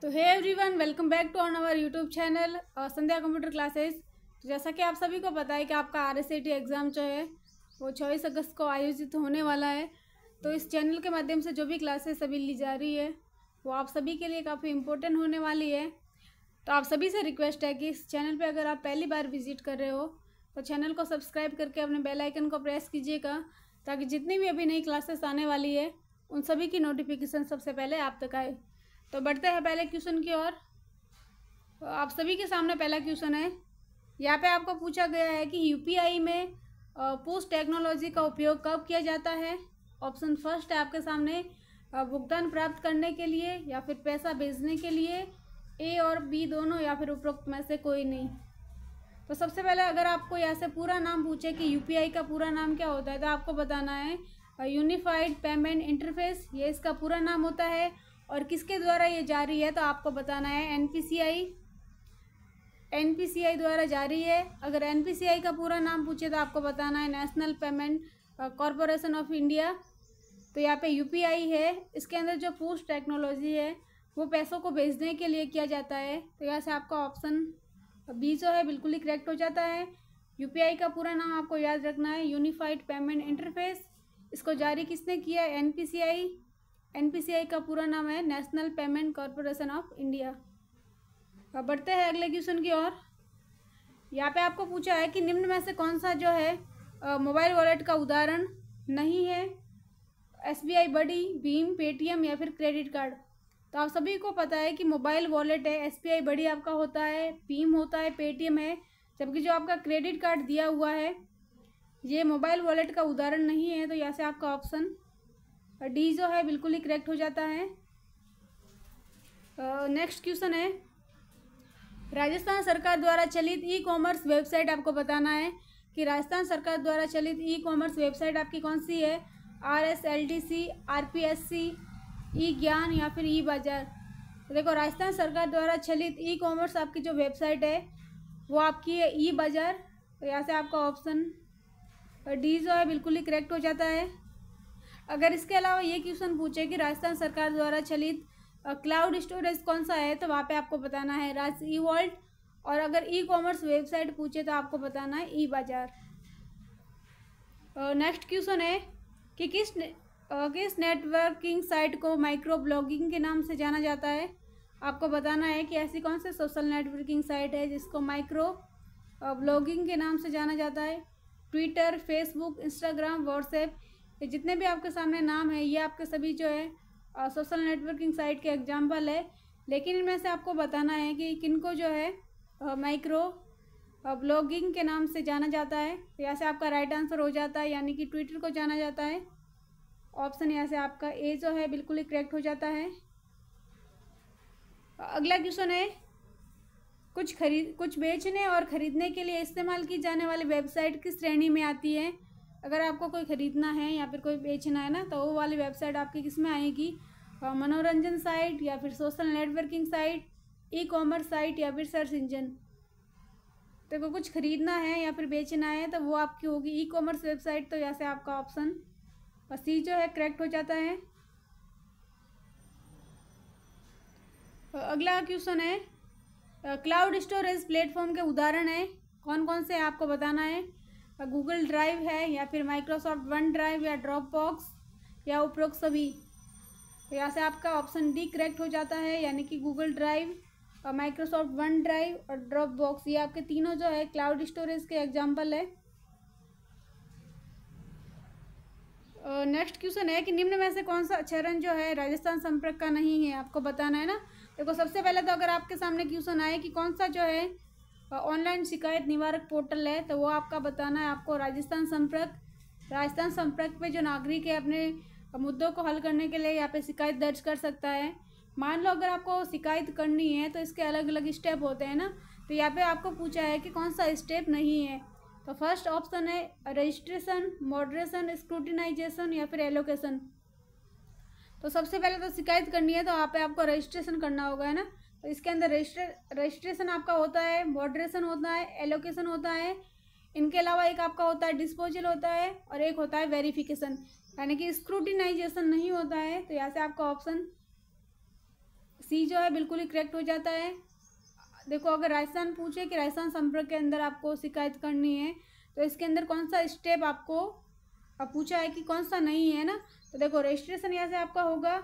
तो hey everyone, welcome back to our YouTube channel Sandhya computer classes. तो जैसा कि आप सभी को पता है कि आपका RSAT एग्ज़ाम जो है वो 24 अगस्त को आयोजित होने वाला है। तो इस चैनल के माध्यम से जो भी क्लासेस अभी ली जा रही है वो आप सभी के लिए काफ़ी इम्पोर्टेंट होने वाली है। तो आप सभी से रिक्वेस्ट है कि इस चैनल पर अगर आप पहली बार विजिट कर रहे हो तो चैनल को सब्सक्राइब करके अपने बेल आइकन को प्रेस कीजिएगा, ताकि जितनी भी अभी नई क्लासेस आने वाली है उन सभी की नोटिफिकेशन सबसे पहले आप तक आए। तो बढ़ते हैं पहले क्वेश्चन की ओर। तो आप सभी के सामने पहला क्वेश्चन है। यहाँ पे आपको पूछा गया है कि यूपीआई में पोस्ट टेक्नोलॉजी का उपयोग कब किया जाता है। ऑप्शन फर्स्ट है आपके सामने, भुगतान प्राप्त करने के लिए या फिर पैसा भेजने के लिए, ए और बी दोनों या फिर उपरोक्त में से कोई नहीं। तो सबसे पहले अगर आपको यहाँ से पूरा नाम पूछे कि यूपीआई का पूरा नाम क्या होता है तो आपको बताना है यूनिफाइड पेमेंट इंटरफेस, ये इसका पूरा नाम होता है। और किसके द्वारा ये जारी है तो आपको बताना है एनपीसीआई द्वारा जारी है। अगर एनपीसीआई का पूरा नाम पूछे तो आपको बताना है national payment corporation of India. तो यहाँ पे यूपीआई है, इसके अंदर जो पोस्ट टेक्नोलॉजी है वो पैसों को भेजने के लिए किया जाता है। तो यहाँ से आपका ऑप्शन बी जो है बिल्कुल ही करेक्ट हो जाता है। यूपीआई का पूरा नाम आपको याद रखना है यूनिफाइड पेमेंट इंटरफेस। इसको जारी किसने किया है? एनपीसीआई। एनपीसीआई का पूरा नाम है national payment corporation of India. अब बढ़ते हैं अगले क्वेश्चन की ओर। यहाँ पे आपको पूछा है कि निम्न में से कौन सा जो है मोबाइल वॉलेट का उदाहरण नहीं है। एसबीआई बड़ी, भीम, पेटीएम या फिर क्रेडिट कार्ड। तो आप सभी को पता है कि मोबाइल वॉलेट है, एसबीआई बड़ी आपका होता है, भीम होता है, पेटीएम है, जबकि जो आपका क्रेडिट कार्ड दिया हुआ है ये मोबाइल वॉलेट का उदाहरण नहीं है। तो यहाँ से आपका ऑप्शन डी जो है बिल्कुल ही करेक्ट हो जाता है। नेक्स्ट क्वेश्चन है, राजस्थान सरकार द्वारा चलित ई कॉमर्स वेबसाइट आपको बताना है कि राजस्थान सरकार द्वारा चलित ई कॉमर्स वेबसाइट आपकी कौन सी है। RSLTC, RPSC, ई ज्ञान या फिर ई बाज़ार। तो देखो, राजस्थान सरकार द्वारा चलित ई कॉमर्स आपकी जो वेबसाइट है वो आपकी है ई बाज़ार। तो यहाँ से आपका ऑप्शन डी जो है बिल्कुल ही करेक्ट हो जाता है। अगर इसके अलावा ये क्वेश्चन पूछे कि राजस्थान सरकार द्वारा चलित क्लाउड स्टोरेज कौन सा है तो वहाँ पे आपको बताना है राज ई वॉल्ट। और अगर ई कॉमर्स वेबसाइट पूछे तो आपको बताना है ई बाज़ार। नेक्स्ट क्वेश्चन है कि किस नेटवर्किंग साइट को माइक्रो ब्लॉगिंग के नाम से जाना जाता है। आपको बताना है कि ऐसी कौन सी सोशल नेटवर्किंग साइट है जिसको माइक्रो ब्लॉगिंग के नाम से जाना जाता है। ट्विटर, फेसबुक, इंस्टाग्राम, व्हाट्सएप, ये जितने भी आपके सामने नाम है ये आपके सभी जो है सोशल नेटवर्किंग साइट के एग्जाम्पल है। लेकिन इनमें से आपको बताना है कि किनको जो है माइक्रो ब्लॉगिंग के नाम से जाना जाता है। तो यहाँ से आपका राइट आंसर हो जाता है, यानी कि ट्विटर को जाना जाता है। ऑप्शन यहाँ से आपका ए जो है बिल्कुल ही करेक्ट हो जाता है। अगला क्वेश्चन है, कुछ बेचने और ख़रीदने के लिए इस्तेमाल की जाने वाली वेबसाइट किस श्रेणी में आती है। अगर आपको कोई ख़रीदना है या फिर कोई बेचना है ना तो वो वाली वेबसाइट आपकी किस में आएगी। मनोरंजन साइट या फिर social networking site, e commerce site या फिर सर्च इंजन। तो कुछ ख़रीदना है या फिर बेचना है तो वो आपकी होगी ई कॉमर्स वेबसाइट। तो यहाँ से आपका ऑप्शन सी जो है करेक्ट हो जाता है। अगला क्वेश्चन है, क्लाउड स्टोरेज प्लेटफॉर्म के उदाहरण है कौन कौन से आपको बताना है। गूगल ड्राइव है या फिर माइक्रोसॉफ्ट वन ड्राइव या ड्रॉप बॉक्स या उपरोक्त सभी। तो यहाँ से आपका ऑप्शन डी करेक्ट हो जाता है, यानी कि गूगल ड्राइव और माइक्रोसॉफ्ट वन ड्राइव और ड्रॉप बॉक्स ये आपके तीनों जो है क्लाउड स्टोरेज के एग्जाम्पल है। नेक्स्ट क्वेश्चन है कि निम्न में से कौन सा चरण जो है राजस्थान संपर्क का नहीं है, आपको बताना है ना। देखो, सबसे पहले तो अगर आपके सामने क्वेश्चन आए कि कौन सा जो है ऑनलाइन शिकायत निवारक पोर्टल है तो वो आपका बताना है आपको राजस्थान संपर्क। राजस्थान संपर्क पे जो नागरिक है अपने मुद्दों को हल करने के लिए यहाँ पे शिकायत दर्ज कर सकता है। मान लो अगर आपको शिकायत करनी है तो इसके अलग अलग स्टेप होते हैं ना, तो यहाँ पे आपको पूछा है कि कौन सा स्टेप नहीं है। तो फर्स्ट ऑप्शन है रजिस्ट्रेशन, मॉडरेशन, स्क्रूटिनाइजेशन या फिर एलोकेशन। तो सबसे पहले तो शिकायत करनी है तो यहाँ पे आपको रजिस्ट्रेशन करना होगा, है ना। तो इसके अंदर रजिस्ट्रेशन आपका होता है, मॉडरेशन होता है, एलोकेशन होता है। इनके अलावा एक आपका होता है डिस्पोजल होता है और एक होता है वेरिफिकेशन, यानी कि स्क्रूटिनाइजेशन नहीं होता है। तो यहाँ से आपका ऑप्शन सी जो है बिल्कुल ही करेक्ट हो जाता है। देखो अगर राजस्थान पूछे कि राजस्थान संपर्क के अंदर आपको शिकायत करनी है तो इसके अंदर कौन सा स्टेप आपको पूछा है कि कौन सा नहीं है ना, तो देखो रजिस्ट्रेशन यहाँ से आपका होगा,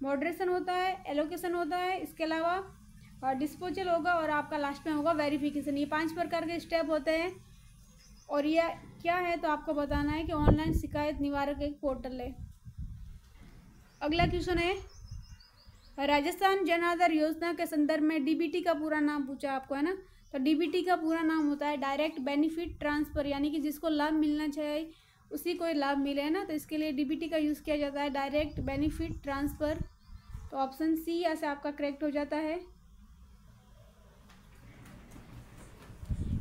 मॉडरेशन होता है, एलोकेशन होता है, इसके अलावा डिस्पोजल होगा और आपका लास्ट में होगा वेरिफिकेशन। ये 5 प्रकार के स्टेप होते हैं। और ये क्या है तो आपको बताना है कि ऑनलाइन शिकायत निवारक एक पोर्टल है। अगला क्वेश्चन है, राजस्थान जन आधार योजना के संदर्भ में डीबीटी का पूरा नाम पूछा आपको है ना, तो डीबीटी का पूरा नाम होता है डायरेक्ट बेनिफिट ट्रांसफ़र, यानी कि जिसको लाभ मिलना चाहिए उसी को लाभ मिले है ना, तो इसके लिए डीबीटी का यूज़ किया जाता है, डायरेक्ट बेनिफिट ट्रांसफ़र। तो ऑप्शन सी ऐसे आपका करेक्ट हो जाता है।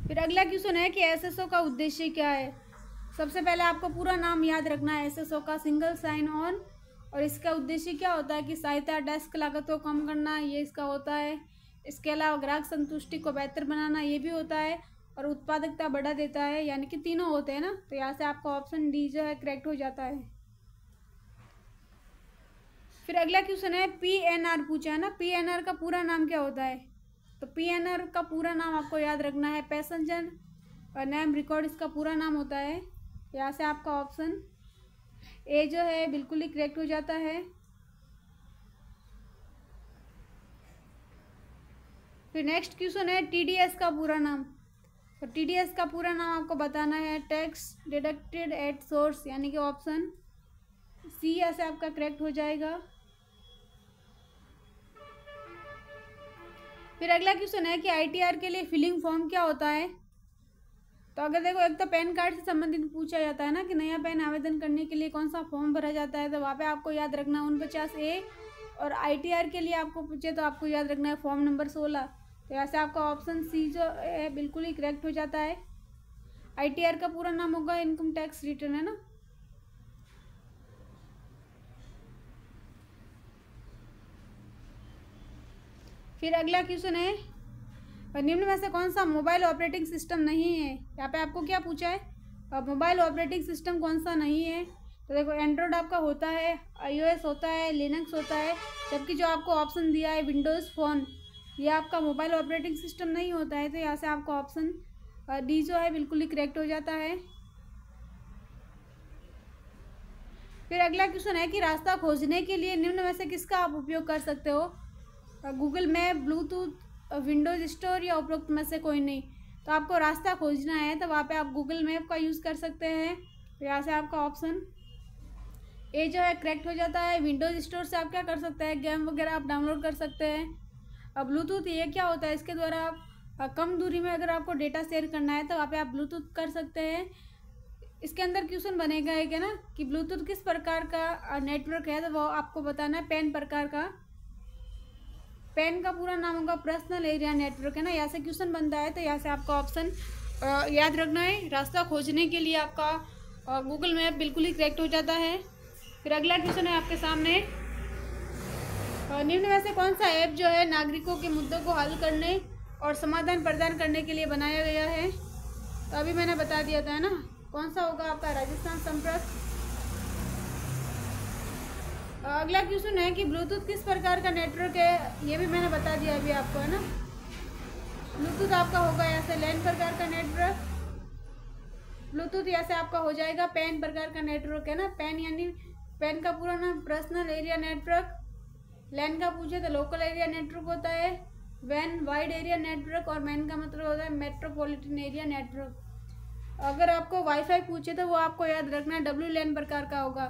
फिर अगला क्वेश्चन है कि एसएसओ का उद्देश्य क्या है। सबसे पहले आपको पूरा नाम याद रखना है एसएसओ का, सिंगल साइन ऑन। और इसका उद्देश्य क्या होता है कि सहायता डेस्क लागत को कम करना, ये इसका होता है। इसके अलावा ग्राहक संतुष्टि को बेहतर बनाना, ये भी होता है। और उत्पादकता बढ़ा देता है, यानी कि तीनों होते हैं ना, तो यहाँ से आपका ऑप्शन डी जो है करेक्ट हो जाता है। फिर अगला क्वेश्चन है पीएनआर पूछा है ना, पीएनआर का पूरा नाम क्या होता है। तो पीएनआर का पूरा नाम आपको याद रखना है पैसेंजर नेम रिकॉर्ड, इसका पूरा नाम होता है। यहाँ से आपका ऑप्शन ए जो है बिल्कुल ही करेक्ट हो जाता है। फिर नेक्स्ट क्वेश्चन है टीडीएस का पूरा नाम। तो टीडीएस का पूरा नाम आपको बताना है टैक्स डिडक्टेड एट सोर्स, यानी कि ऑप्शन सी ऐसे आपका करेक्ट हो जाएगा। फिर अगला क्वेश्चन है कि आईटीआर के लिए फिलिंग फॉर्म क्या होता है। तो अगर देखो एक तो पैन कार्ड से संबंधित पूछा जाता है ना कि नया पैन आवेदन करने के लिए कौन सा फॉर्म भरा जाता है, तो वहाँ पे आपको याद रखना 49A। और आईटीआर के लिए आपको पूछे तो आपको याद रखना है फॉर्म नंबर 16। तो ऐसे आपका ऑप्शन सी जो है बिल्कुल ही करेक्ट हो जाता है। आईटीआर का पूरा नाम होगा इनकम टैक्स रिटर्न है ना। फिर अगला क्वेश्चन है निम्न में से कौन सा मोबाइल ऑपरेटिंग सिस्टम नहीं है। यहाँ पे आपको क्या पूछा है, मोबाइल ऑपरेटिंग सिस्टम कौन सा नहीं है। तो देखो एंड्रॉयड आपका होता है, आईओएस होता है, लिनक्स होता है, जबकि जो आपको ऑप्शन दिया है विंडोज़ फ़ोन, ये आपका मोबाइल ऑपरेटिंग सिस्टम नहीं होता है। तो यहाँ से आपका ऑप्शन डी जो है बिल्कुल ही करेक्ट हो जाता है। फिर अगला क्वेश्चन है कि रास्ता खोजने के लिए निम्न में से किसका आप उपयोग कर सकते हो। Google map, Bluetooth, Windows store या उपरोक्त में से कोई नहीं। तो आपको रास्ता खोजना है तो वहाँ पे आप गूगल मैप का यूज़ कर सकते हैं। तो यहाँ से आपका ऑप्शन ए जो है करेक्ट हो जाता है। विंडोज़ स्टोर से आप क्या कर सकते हैं, गेम वगैरह आप डाउनलोड कर सकते हैं। अब ब्लूटूथ ये क्या होता है, इसके द्वारा आप कम दूरी में अगर आपको डेटा शेयर करना है तो वहाँ पे आप ब्लूटूथ कर सकते हैं। इसके अंदर क्वेश्चन बनेगा एक है ना कि ब्लूटूथ किस प्रकार का नेटवर्क है, तो वो आपको बताना है पैन प्रकार का। पैन का पूरा नाम होगा पर्सनल एरिया नेटवर्क है ना, यहाँ से क्वेश्चन बनता है। तो यहाँ से आपका ऑप्शन याद रखना है, रास्ता खोजने के लिए आपका गूगल मैप बिल्कुल ही करेक्ट हो जाता है। फिर अगला क्वेश्चन है आपके सामने, निम्न में से कौन सा ऐप जो है नागरिकों के मुद्दों को हल करने और समाधान प्रदान करने के लिए बनाया गया है। तो अभी मैंने बता दिया था है ना, कौन सा होगा आपका राजस्थान संपर्क। अगला क्वेश्चन है कि ब्लूटूथ किस प्रकार का नेटवर्क है, ये भी मैंने बता दिया अभी आपको है ना। ब्लूटूथ आपका होगा यहाँ से लैन प्रकार का नेटवर्क। ब्लूटूथ यहाँ से आपका हो जाएगा पैन प्रकार का नेटवर्क है ना। पैन यानी पैन का पूरा नाम पर्सनल एरिया नेटवर्क। लैन का पूछे तो लोकल एरिया नेटवर्क होता है। वैन वाइड एरिया नेटवर्क। और मैन का मतलब होता है मेट्रोपॉलिटन एरिया नेटवर्क। अगर आपको वाईफाई पूछे तो वो आपको याद रखना है डब्ल्यू लैन प्रकार का होगा।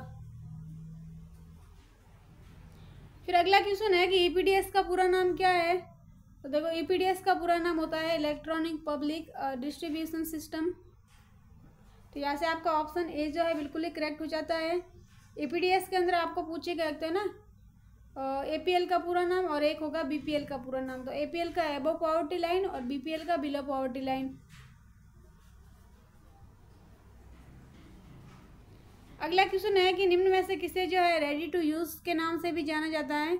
फिर अगला क्वेश्चन है कि ईपीडीएस का पूरा नाम क्या है। तो देखो ईपीडीएस का पूरा नाम होता है इलेक्ट्रॉनिक पब्लिक डिस्ट्रीब्यूशन सिस्टम। तो यहाँ से आपका ऑप्शन ए जो है बिल्कुल ही करेक्ट हो जाता है। ईपीडीएस के अंदर आपको पूछेगा एक तो है ना एपीएल का पूरा नाम और एक होगा बीपीएल का पूरा नाम। तो एपीएल का अबव पॉवर्टी लाइन और बीपीएल का बिलो पॉवर्टी लाइन। अगला क्वेश्चन है कि निम्न में से किसे जो है रेडी टू यूज़ के नाम से भी जाना जाता है।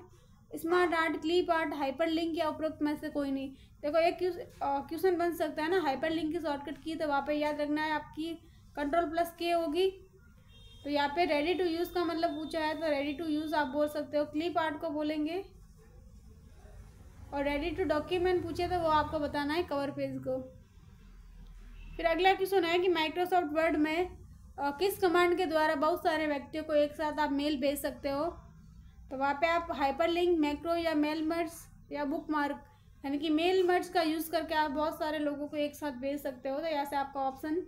Smart art, clip art, hyper link या उपरोक्त में से कोई नहीं। देखो एक क्वेश्चन बन सकता है ना हाइपर लिंक की शॉर्टकट की, तो वहाँ पे याद रखना है आपकी Ctrl+K होगी। तो यहाँ पे रेडी टू यूज़ का मतलब पूछा है तो रेडी टू यूज़ आप बोल सकते हो। क्लिप आर्ट को बोलेंगे और रेडी टू डॉक्यूमेंट पूछे तो वो आपको बताना है कवर पेज को। फिर अगला क्वेश्चन है कि माइक्रोसॉफ्ट वर्ड में किस कमांड के द्वारा बहुत सारे व्यक्तियों को एक साथ आप मेल भेज सकते हो। तो वहाँ पे आप हाइपरलिंक, मैक्रो या मेल मर्ज या बुक मार्क, यानी कि मेल मर्ज का यूज़ करके आप बहुत सारे लोगों को एक साथ भेज सकते हो। तो यहाँ से आपका ऑप्शन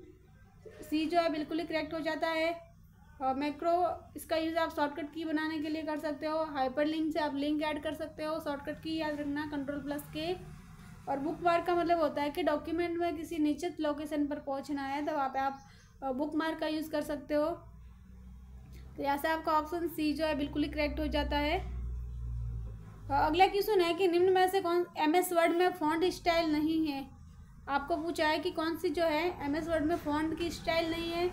सी जो है बिल्कुल ही करेक्ट हो जाता है। और मैक्रो, इसका यूज़ आप शॉर्टकट की बनाने के लिए कर सकते हो। हाइपरलिंक से आप लिंक ऐड कर सकते हो। शॉर्टकट की याद रखना Ctrl+K। और बुक मार्क का मतलब होता है कि डॉक्यूमेंट में किसी निश्चित लोकेशन पर पहुंचना है तो वहाँ पे आप बुक मार्क का यूज़ कर सकते हो। तो यहाँ से आपका ऑप्शन सी जो है बिल्कुल ही करेक्ट हो जाता है। अगला क्वेश्चन है कि निम्न में से कौन MS वर्ड में फॉन्ट स्टाइल नहीं है। आपको पूछा है कि कौन सी जो है MS वर्ड में फॉन्ट की स्टाइल नहीं है,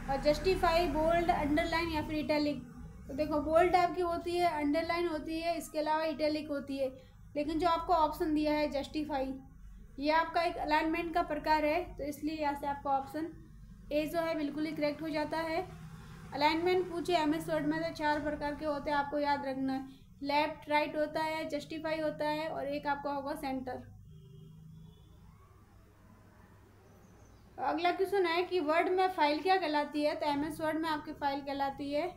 और जस्टिफाई, बोल्ड, अंडरलाइन या फिर इटैलिक। तो देखो, बोल्ड आपकी होती है, अंडरलाइन होती है, इसके अलावा इटैलिक होती है, लेकिन जो आपको ऑप्शन दिया है जस्टिफाई, ये आपका एक अलाइनमेंट का प्रकार है, तो इसलिए यहाँ से आपका ऑप्शन ए जो है बिल्कुल ही करेक्ट हो जाता है। अलाइनमेंट पूछे MS वर्ड में तो 4 प्रकार के होते हैं, आपको याद रखना है। लेफ्ट, राइट होता है, जस्टिफाई होता है, और एक आपका होगा सेंटर। अगला क्वेश्चन है कि वर्ड में फाइल क्या कहलाती है। तो MS वर्ड में आपकी फाइल कहलाती है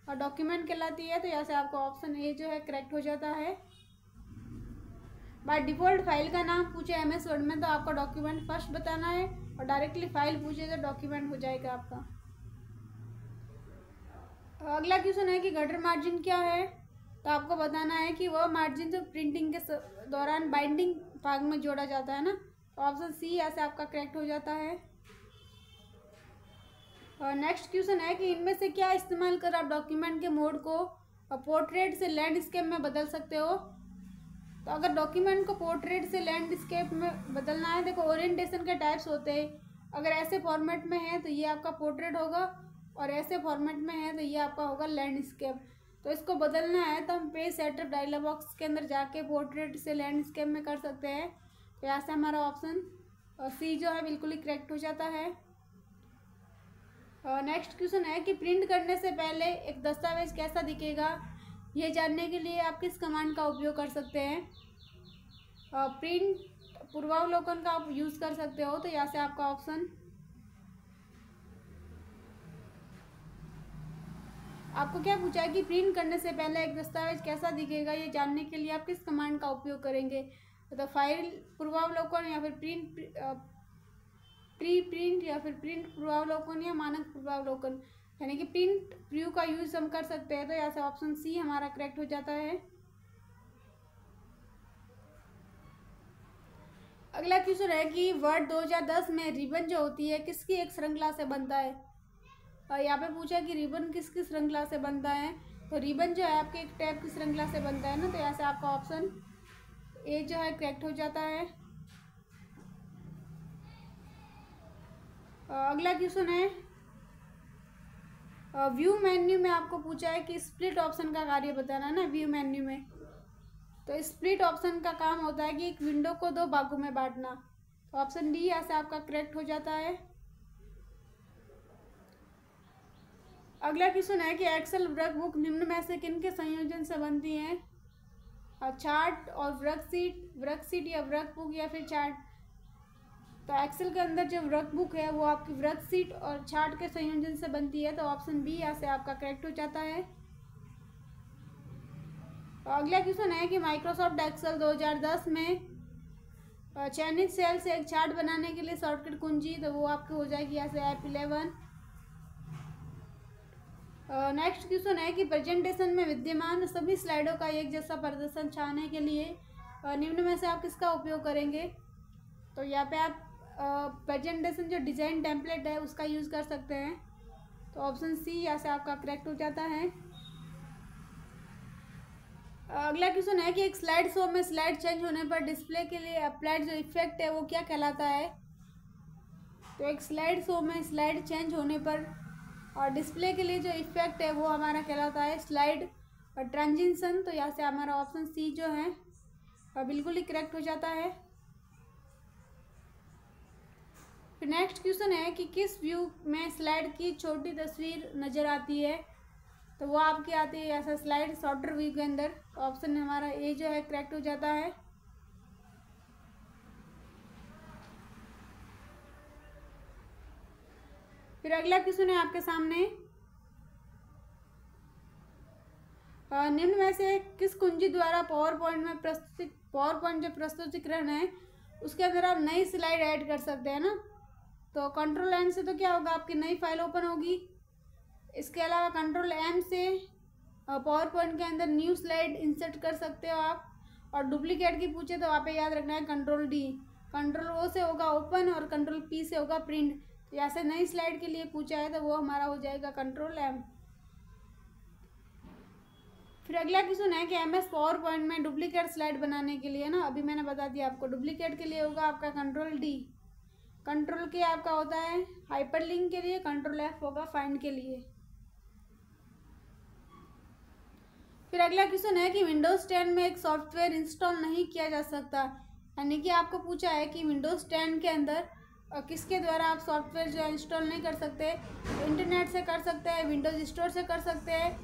और डॉक्यूमेंट कहलाती है। तो यहाँ से आपका ऑप्शन ए जो है करेक्ट हो जाता है। बाय डिफ़ॉल्ट फाइल का नाम पूछे MS वर्ड में तो आपका डॉक्यूमेंट फर्स्ट बताना है, और डायरेक्टली फाइल पूछे तो डॉक्यूमेंट हो जाएगा आपका। अगला क्वेश्चन है कि गटर मार्जिन क्या है। तो आपको बताना है कि वह मार्जिन जो प्रिंटिंग के दौरान बाइंडिंग भाग में जोड़ा जाता है ना। तो ऑप्शन सी यहाँ से आपका करेक्ट हो जाता है। और नेक्स्ट क्वेश्चन है कि इनमें से क्या इस्तेमाल कर आप डॉक्यूमेंट के मोड को पोर्ट्रेट से लैंडस्केप में बदल सकते हो। तो अगर डॉक्यूमेंट को पोर्ट्रेट से लैंडस्केप में बदलना है, देखो ओरिएंटेशन के टाइप्स होते हैं। अगर ऐसे फॉर्मेट में है तो ये आपका पोर्ट्रेट होगा, और ऐसे फॉर्मेट में है तो ये आपका होगा लैंडस्केप। तो इसको बदलना है तो हम पेज सेटअप डायलॉग बॉक्स के अंदर जाके पोर्ट्रेट से लैंडस्केप में कर सकते हैं। तो यहाँ से हमारा ऑप्शन सी जो है बिल्कुल ही करेक्ट हो जाता है। नेक्स्ट क्वेश्चन है कि प्रिंट करने से पहले एक दस्तावेज कैसा दिखेगा, ये जानने के लिए आप किस कमांड का उपयोग कर सकते हैं। प्रिंट पूर्वावलोकन का आप यूज़ कर सकते हो। तो यहाँ से आपका ऑप्शन, आपको क्या पूछा है कि प्रिंट करने से पहले एक दस्तावेज कैसा दिखेगा, ये जानने के लिए आप किस कमांड का उपयोग करेंगे। तो फाइल पूर्वावलोकन या फिर प्री प्रिंट या फिर प्रिंट पूर्वावलोकन या मानक पूर्वावलोकन, यानी कि प्रिंट प्रीव्यू का यूज़ हम कर सकते हैं। तो यहाँ से ऑप्शन सी हमारा करेक्ट हो जाता है। अगला क्वेश्चन है कि वर्ड 2010 में रिबन जो होती है किसकी एक श्रृंखला से बनता है। और यहाँ पे पूछा कि रिबन किसकी श्रृंखला से बनता है। तो रिबन जो है आपके एक टैब की श्रृंखला से बनता है ना। तो यहाँ से आपका ऑप्शन ए जो है करेक्ट हो जाता है। अगला क्वेश्चन है व्यू मेन्यू में आपको पूछा है कि स्प्लिट ऑप्शन का कार्य बताना ना व्यू मेन्यू में। तो स्प्लिट ऑप्शन का काम होता है कि एक विंडो को 2 भागों में बांटना। तो ऑप्शन डी यहाँ से आपका करेक्ट हो जाता है। अगला क्वेश्चन है कि एक्सेल वर्कबुक निम्न में से किन के संयोजन से बनती है। चार्ट और वर्कशीट या वर्कबुक या फिर चार्ट। तो एक्सेल के अंदर जो वर्कबुक है वो आपकी वर्कशीट और चार्ट के संयोजन से बनती है। तो ऑप्शन बी यहाँ से आपका करेक्ट हो जाता है। अगला क्वेश्चन है कि माइक्रोसॉफ्ट एक्सेल 2010 में चयनित सेल से एक चार्ट बनाने के लिए शॉर्टकट कुंजी, तो वो आपकी हो जाएगी यहाँ से F11। नेक्स्ट क्वेश्चन है कि प्रेजेंटेशन में विद्यमान सभी स्लाइडों का एक जैसा प्रदर्शन चाहने के लिए निम्न में से आप किसका उपयोग करेंगे। तो यहाँ पे आप प्रेजेंटेशन जो डिज़ाइन टेम्पलेट है उसका यूज़ कर सकते हैं। तो ऑप्शन सी यहाँ से आपका करेक्ट हो जाता है। अगला क्वेश्चन है कि एक स्लाइड शो में स्लाइड चेंज होने पर डिस्प्ले के लिए अप्लाइड जो इफेक्ट है वो क्या कहलाता है। तो एक स्लाइड शो में स्लाइड चेंज होने पर और डिस्प्ले के लिए जो इफेक्ट है वो हमारा कहलाता है स्लाइड और ट्रांजिशन। तो यहाँ से हमारा ऑप्शन सी जो है बिल्कुल ही करेक्ट हो जाता है। फिर नेक्स्ट क्वेश्चन है कि किस व्यू में स्लाइड की छोटी तस्वीर नज़र आती है। तो वो आपकी आती है ऐसा स्लाइड सॉर्टर व्यू के अंदर। तो ऑप्शन हमारा ए जो है करेक्ट हो जाता है। फिर अगला क्वेश्चन है आपके सामने, निम्न में से किस कुंजी द्वारा पावर पॉइंट जो प्रस्तुतिकरण है उसके अंदर आप नई स्लाइड ऐड कर सकते हैं ना। तो कंट्रोल एन से तो क्या होगा, आपकी नई फाइल ओपन होगी। इसके अलावा कंट्रोल एम से पावर पॉइंट के अंदर न्यू स्लाइड इंसर्ट कर सकते हो आप। और डुप्लीकेट की पूछे तो वहाँ पे याद रखना है कंट्रोल डी। कंट्रोल ओ से होगा ओपन और कंट्रोल पी से होगा प्रिंट। तो ऐसे नई स्लाइड के लिए पूछा है तो वो हमारा हो जाएगा कंट्रोल एम। फिर अगला क्वेश्चन है कि एमएस पावर पॉइंट में डुप्लीकेट स्लाइड बनाने के लिए ना, अभी मैंने बता दिया आपको, डुप्लीकेट के लिए होगा आपका कंट्रोल डी। कंट्रोल के आपका होता है हाइपरलिंक के लिए, कंट्रोल एफ होगा फाइंड के लिए। फिर अगला क्वेश्चन है कि विंडोज़ 10 में एक सॉफ्टवेयर इंस्टॉल नहीं किया जा सकता, यानी कि आपको पूछा है कि विंडोज़ 10 के अंदर किसके द्वारा आप सॉफ्टवेयर जो है इंस्टॉल नहीं कर सकते। इंटरनेट से कर सकते हैं, विंडोज़ स्टोर से कर सकते हैं,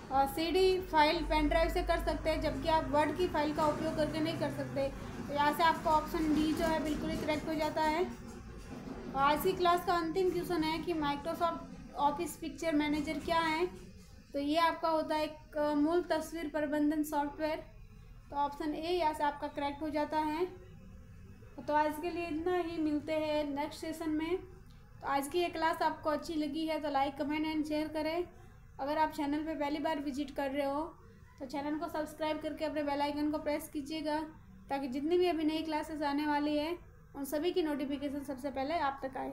और सीडी फाइल पेन ड्राइव से कर सकते हैं, जबकि आप वर्ड की फाइल का उपयोग करके नहीं कर सकते। तो यहाँ से आपका ऑप्शन डी जो है बिल्कुल ही करेक्ट हो जाता है। और आज की क्लास का अंतिम क्वेश्चन है कि माइक्रोसॉफ्ट ऑफिस पिक्चर मैनेजर क्या है। तो ये आपका होता है एक मूल तस्वीर प्रबंधन सॉफ्टवेयर। तो ऑप्शन ए यहाँ से आपका करेक्ट हो जाता है। तो आज के लिए इतना ही, मिलते हैं नेक्स्ट सेशन में। तो आज की ये क्लास आपको अच्छी लगी है तो लाइक कमेंट एंड शेयर करें। अगर आप चैनल पे पहली बार विजिट कर रहे हो तो चैनल को सब्सक्राइब करके अपने बेल आइकन को प्रेस कीजिएगा, ताकि जितनी भी अभी नई क्लासेस आने वाली है उन सभी की नोटिफिकेशन सबसे पहले आप तक आए।